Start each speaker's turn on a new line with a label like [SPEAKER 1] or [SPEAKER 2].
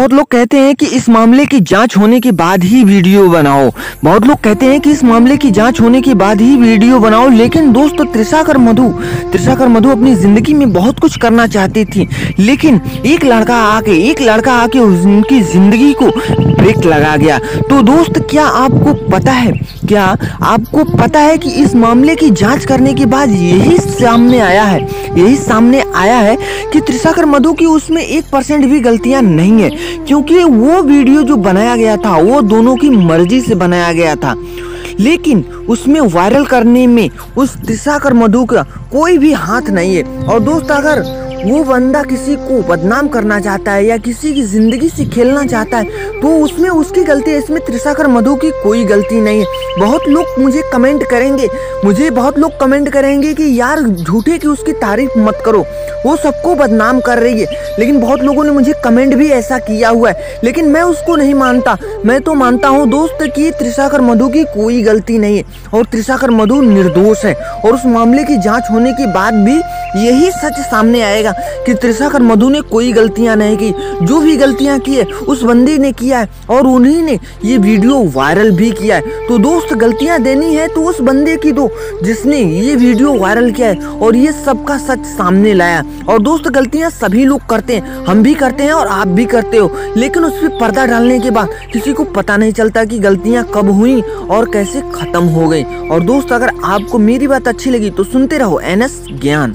[SPEAKER 1] बहुत लोग कहते हैं कि इस मामले की जांच होने के बाद ही वीडियो बनाओ। बहुत लोग कहते हैं कि इस मामले की जांच होने के बाद ही वीडियो बनाओ। लेकिन दोस्तों, त्रिशाकर मधु अपनी जिंदगी में बहुत कुछ करना चाहती थी, लेकिन एक लड़का आके उनकी जिंदगी को ब्रेक लगा गया। तो दोस्त, क्या आपको पता है कि इस मामले की जांच करने के बाद यही सामने आया है कि त्रिशाकर मधु की उसमें 1% भी गलतियां नहीं है, क्योंकि वो वीडियो जो बनाया गया था वो दोनों की मर्जी से बनाया गया था। लेकिन उसमें वायरल करने में उस त्रिशाकर मधु का कोई भी हाथ नहीं है। और दोस्त, अगर वो बंदा किसी को बदनाम करना चाहता है या किसी की जिंदगी से खेलना चाहता है तो उसमें उसकी गलती है, इसमें त्रिशाकर मधु की कोई गलती नहीं है। बहुत लोग मुझे बहुत लोग कमेंट करेंगे कि यार झूठे की उसकी तारीफ मत करो, वो सबको बदनाम कर रही है। लेकिन बहुत लोगों ने मुझे कमेंट भी ऐसा किया हुआ है, लेकिन मैं उसको नहीं मानता। मैं तो मानता हूँ दोस्त कि त्रिशाकर मधु की कोई गलती नहीं है और त्रिशाकर मधु निर्दोष है। और उस मामले की जांच होने के बाद भी यही सच सामने आएगा कि त्रिशाकर मधु ने कोई गलतियां नहीं की। जो भी गलतियां की है उस बंदी ने किया है और उन्हीं ने ये वीडियो वायरल भी किया है। तो दोस्त, गलतियां देनी है तो उस बंदे की दो जिसने ये वीडियो वायरल किया है और ये सबका सच सामने लाया। और दोस्त, गलतियां सभी लोग करते हैं, हम भी करते हैं और आप भी करते हो, लेकिन उस पर पर्दा डालने के बाद किसी को पता नहीं चलता कि गलतियां कब हुई और कैसे खत्म हो गई। और दोस्त, अगर आपको मेरी बात अच्छी लगी तो सुनते रहो NS ज्ञान।